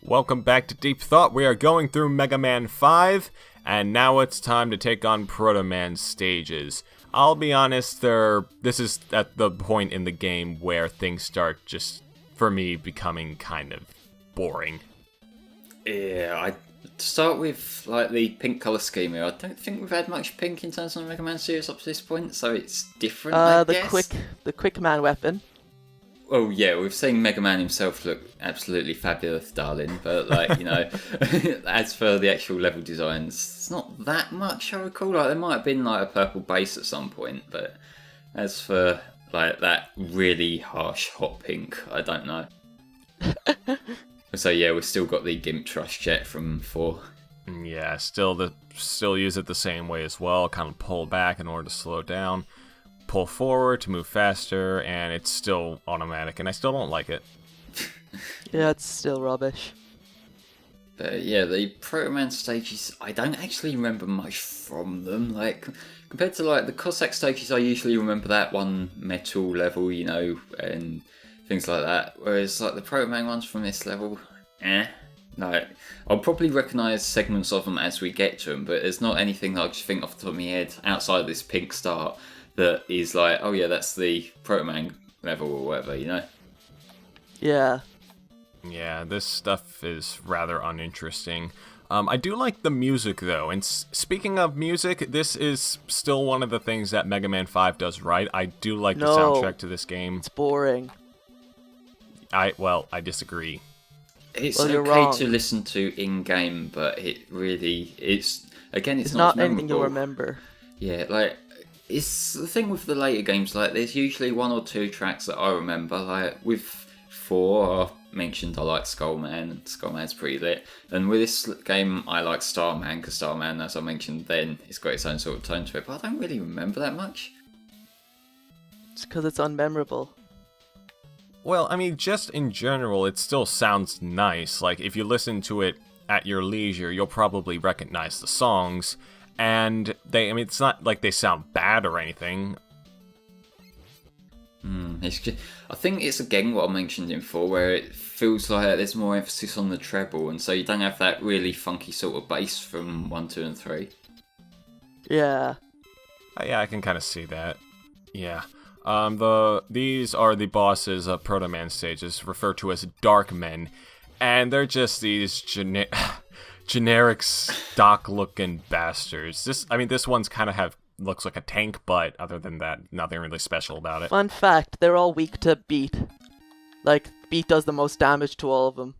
Welcome back to Deep Thought. We are going through Mega Man 5, and now it's time to take on Protoman stages. I'll be honest, this is at the point in the game where things start just, for me, becoming kind of boring. Yeah, to start with, like, the pink colour scheme here, I don't think we've had much pink in terms of the Mega Man series up to this point, so it's different, I guess. The quick man weapon. Oh yeah, we've seen Mega Man himself look absolutely fabulous, darling, but, like, you know, as for the actual level designs, it's not that much, I recall. Like, there might have been, like, a purple base at some point, but as for, like, that really harsh hot pink, I don't know. So yeah, we've still got the Gimp Trust Jet from 4. Yeah, still use it the same way as well, kind of pull back in order to slow down. Pull forward to move faster, and it's still automatic, and I still don't like it. Yeah, it's still rubbish. But yeah, the Protoman stages, I don't actually remember much from them. Like, compared to, like, the Cossack stages, I usually remember that one metal level, you know, and things like that. Whereas, like, the Protoman ones from this level, Like, I'll probably recognise segments of them as we get to them, but there's not anything that I just think off the top of my head, outside of this pink start, that is like, oh yeah, that's the Protoman level or whatever, you know? Yeah. Yeah, this stuff is rather uninteresting. I do like the music, though, and speaking of music, this is still one of the things that Mega Man 5 does right. I do like the soundtrack to this game. It's boring. I disagree. It's wrong. To listen to in-game, but it's not anything you'll remember. Yeah, like, it's the thing with the later games, like, there's usually one or two tracks that I remember, like, with 4, I mentioned I like Skullman, and Skullman's pretty lit, and with this game, I like Starman, because Starman, as I mentioned then, it's got its own sort of tone to it, but I don't really remember that much. It's because it's unmemorable. Well, I mean, just in general, it still sounds nice. Like, if you listen to it at your leisure, you'll probably recognize the songs. And it's not like they sound bad or anything. I think it's again what I mentioned in 4, where it feels like there's more emphasis on the treble, and so you don't have that really funky sort of bass from 1, 2, and 3. Yeah. Yeah, I can kind of see that. Yeah. These are the bosses of Protoman stages, referred to as Dark Men, and they're just these generic stock-looking bastards. This one's kind of looks like a tank, but other than that, nothing really special about it. Fun fact, they're all weak to Beat. Like, Beat does the most damage to all of them.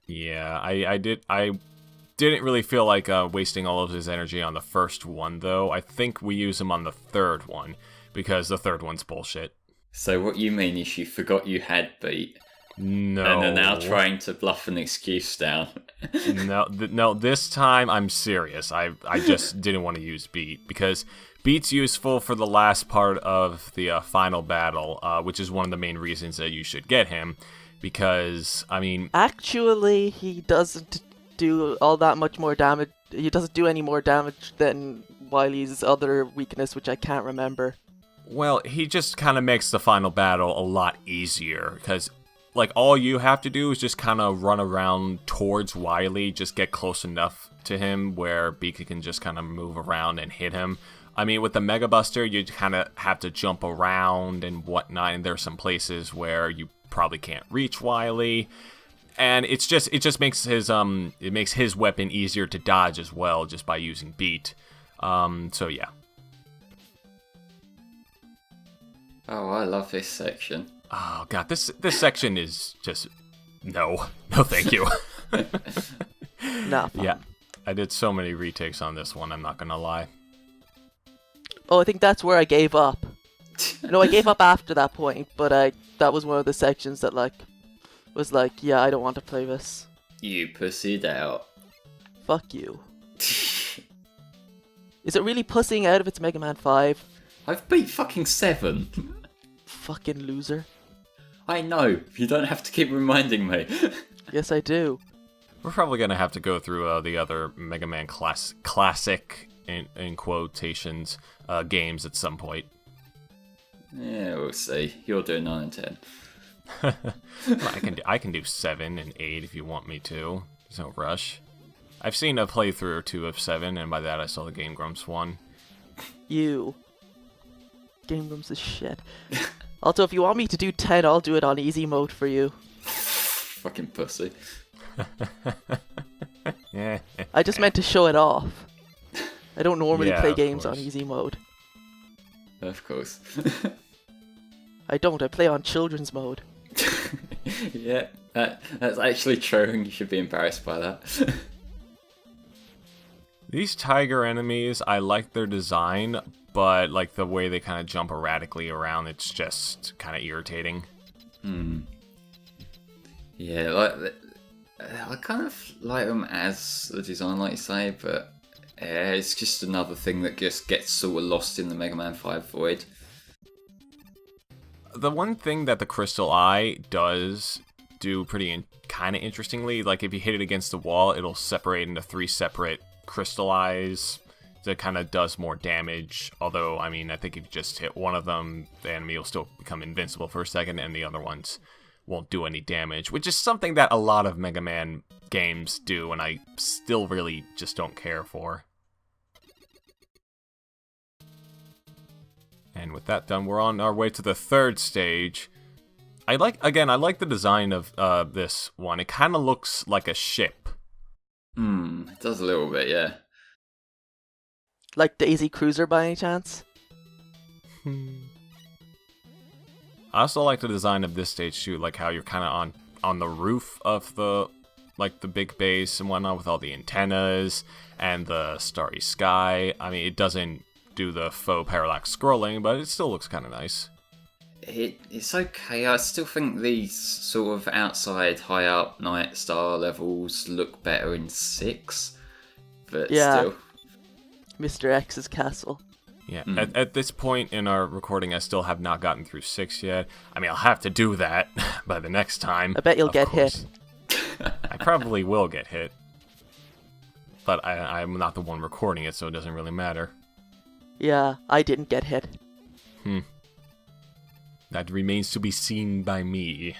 Yeah, I didn't really feel like wasting all of his energy on the first one, though. I think we use him on the third one, because the third one's bullshit. So what you mean is you forgot you had Beat? No. And are now trying to bluff an excuse down? No, this time I'm serious. I just didn't want to use Beat, because Beat's useful for the last part of the final battle, which is one of the main reasons that you should get him, because, I mean... Actually, he doesn't do all that much more damage. He doesn't do any more damage than Wily's other weakness, which I can't remember. Well, he just kind of makes the final battle a lot easier, because, like, all you have to do is just kind of run around towards Wily, just get close enough to him where Beak can just kind of move around and hit him. I mean, with the Mega Buster, you kind of have to jump around and whatnot, and there's some places where you probably can't reach Wily, and it just makes his weapon easier to dodge as well, just by using Beat. So yeah. Oh, I love this section. Oh god, this section is just no thank you. Nah. Yeah, I did so many retakes on this one, I'm not gonna lie. Oh, I think that's where I gave up. No, I gave up after that point, but that was one of the sections that was like, yeah, I don't want to play this. You pussied out. Fuck you. Is it really pussying out if it's Mega Man 5? I've beat fucking 7. Fucking loser. I know, you don't have to keep reminding me. Yes, I do. We're probably gonna have to go through the other Mega Man classic, in quotations, games at some point. Yeah, we'll see. You're doing 9 and 10. I can do 7 and 8 if you want me to. There's no rush. I've seen a playthrough or two of 7, and by that I saw the Game Grumps one. You. Game Grumps is shit. Also, if you want me to do 10, I'll do it on easy mode for you. Fucking pussy. Yeah. I just meant to show it off. I don't normally Yeah, play of games on course. easy mode. Of course. I don't, I play on children's mode. Yeah, that's actually true, and you should be embarrassed by that. These tiger enemies, I like their design, but like the way they kind of jump erratically around, it's just kind of irritating. Yeah, like I kind of like them as the design, like you say, but it's just another thing that just gets sort of lost in the Mega Man 5 void. The one thing that the Crystal Eye does do pretty kind of interestingly, like if you hit it against the wall, it'll separate into 3 separate Crystal Eyes that kind of does more damage. Although, I mean, I think if you just hit one of them, the enemy will still become invincible for a second, and the other ones won't do any damage, which is something that a lot of Mega Man games do, and I still really just don't care for. And with that done, we're on our way to the 3rd stage. I like the design of this one. It kind of looks like a ship. It does a little bit, yeah. Like Daisy Cruiser by any chance? I also like the design of this stage too, like how you're kind of on the roof of the big base and whatnot with all the antennas and the starry sky. I mean, it doesn't do the faux parallax scrolling, but it still looks kind of nice. It's okay. I still think these sort of outside, high up night star levels look better in 6, but Yeah. still. Mr. X's castle. Yeah, at this point in our recording, I still have not gotten through 6 yet. I mean, I'll have to do that by the next time. I bet you'll of get course. hit. I probably will get hit. But I'm not the one recording it, so it doesn't really matter. Yeah, I didn't get hit. That remains to be seen by me.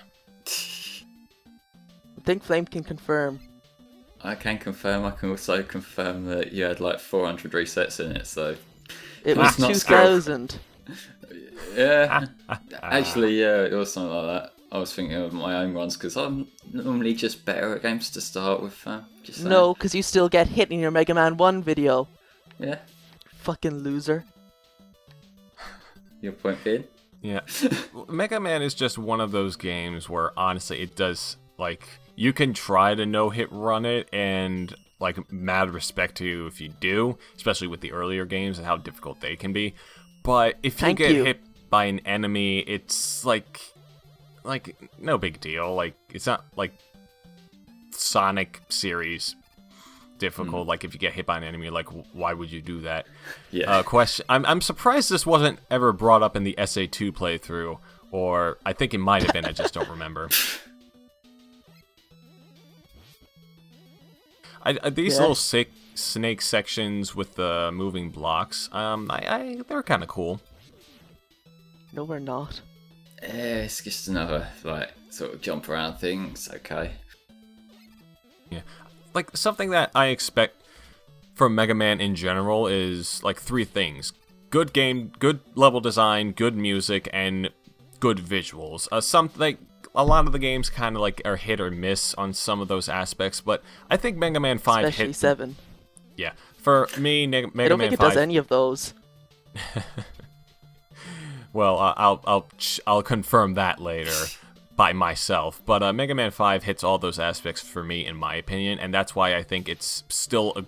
I think Flame can confirm. I can confirm. I can also confirm that you had like 400 resets in it, so... It was not 2000. Yeah. Actually, yeah, it was something like that. I was thinking of my own ones, because I'm normally just better at games to start with. Just saying. No, because you still get hit in your Mega Man 1 video. Yeah. Fucking loser. Your point being? Yeah. Mega Man is just one of those games where, honestly, it does, like, you can try to no-hit run it, and, like, mad respect to you if you do, especially with the earlier games and how difficult they can be. But if you get hit by an enemy, it's, like, no big deal. Like, it's not, like, Sonic series difficult. Like, if you get hit by an enemy, like, why would you do that? Yeah. Question. I'm surprised this wasn't ever brought up in the SA2 playthrough, or I think it might have been. I just don't remember. These little snake sections with the moving blocks, they're kind of cool. No, we're not. It's just another, like, sort of jump around thing. It's okay. Yeah. Like, something that I expect from Mega Man in general is, like, 3 things. Good game, good level design, good music, and good visuals. A lot of the games kind of, like, are hit or miss on some of those aspects, but I think Mega Man 5 Especially hit... 7. Yeah. For me, Mega Man 5... I don't think it does any of those. Well, I'll confirm that later by myself. But Mega Man 5 hits all those aspects for me, in my opinion, and that's why I think it's still a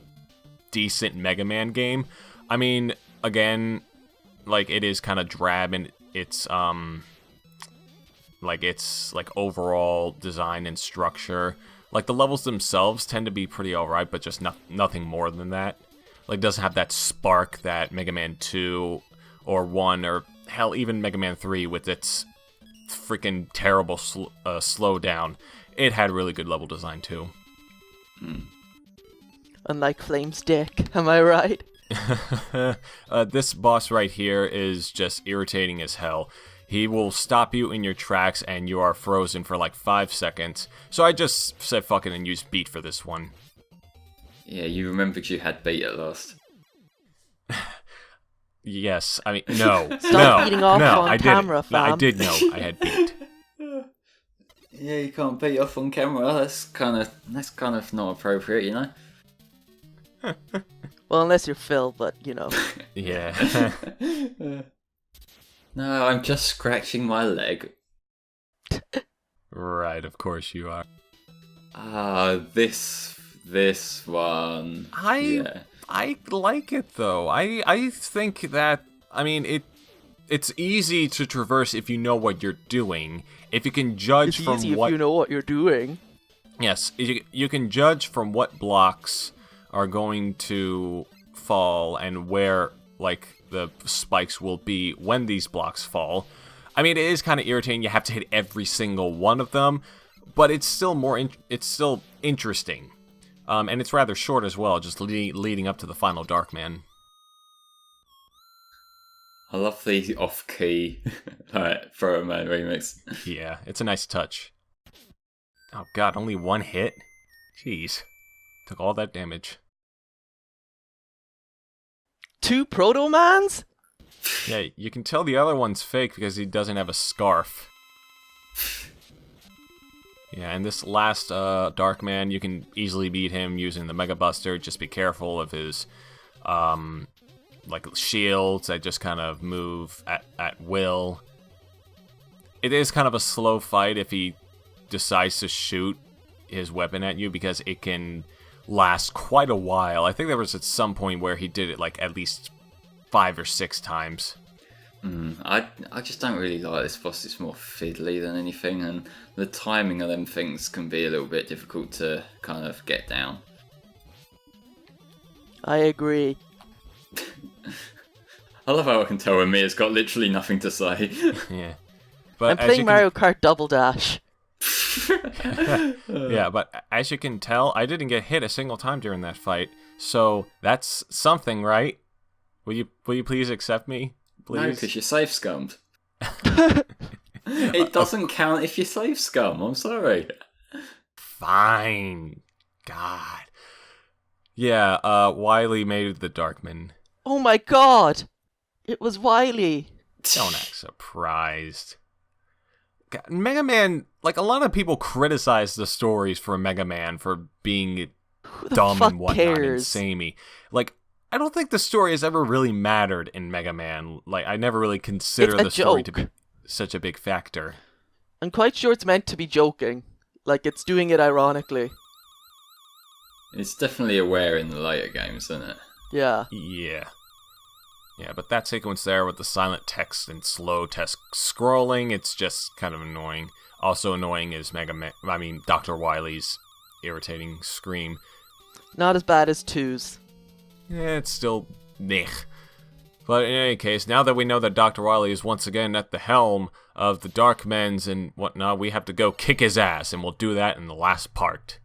decent Mega Man game. I mean, again, like, it is kind of drab in its overall design and structure. Like, the levels themselves tend to be pretty alright, but just nothing more than that. Like, doesn't have that spark that Mega Man 2 or 1 or hell, even Mega Man 3 with its freaking terrible slowdown. It had really good level design too. Unlike Flame's dick, am I right? This boss right here is just irritating as hell. he will stop you in your tracks and you are frozen for like 5 seconds. So I just said fuck it and used beat for this one. Yeah, you remembered you had beat at last. Yes, I mean, no. Stop beating off on I camera, didn't. No, I fam. did know I had beat. Yeah, you can't beat off on camera. That's kind of not appropriate, you know. Well, unless you're Phil, but you know. Yeah. No, I'm just scratching my leg. Right, of course you are. This one. I like it though. I think that, I mean, it's easy to traverse if you know what you're doing. If you can judge It's from easy what if you know what you're doing. Yes, you can judge from what blocks are going to fall and where like the spikes will be when these blocks fall. I mean, it is kind of irritating. You have to hit every single one of them, but it's still it's still interesting. And it's rather short as well, just leading up to the final Darkman. I love the off-key Protoman remix. Yeah, it's a nice touch. Oh god, only one hit? Jeez. Took all that damage. 2 Protomans? Yeah, you can tell the other one's fake because he doesn't have a scarf. Yeah, and this last Darkman, you can easily beat him using the Mega Buster. Just be careful of his like shields that just kind of move at will. It is kind of a slow fight if he decides to shoot his weapon at you because it can last quite a while. I think there was at some point where he did it like at least 5 or 6 times. I just don't really like this boss. It's more fiddly than anything, and the timing of them things can be a little bit difficult to kind of get down. I agree. I love how I can tell when Mia's got literally nothing to say. Yeah. But I'm playing Mario Kart Double Dash. Yeah, but as you can tell, I didn't get hit a single time during that fight. So that's something, right? Will you please accept me? Please? No, because you're safe scummed. It doesn't count if you're safe scum. I'm sorry. Fine. God. Yeah, Wily made the Darkman. Oh my god! It was Wily. Don't act surprised. God, Mega Man, like, a lot of people criticize the stories for Mega Man for being Who the dumb fuck and whatnot and cares? samey. Like, I don't think the story has ever really mattered in Mega Man. Like, I never really consider It's a the story to joke. be such a big factor. I'm quite sure it's meant to be joking. Like, it's doing it ironically. It's definitely aware in the later games, isn't it? Yeah. Yeah. Yeah, but that sequence there with the silent text and slow text scrolling, it's just kind of annoying. Also annoying is Dr. Wily's irritating scream. Not as bad as 2's. Yeah, it's still meh. But in any case, now that we know that Dr. Wily is once again at the helm of the Darkmen's and whatnot, we have to go kick his ass, and we'll do that in the last part.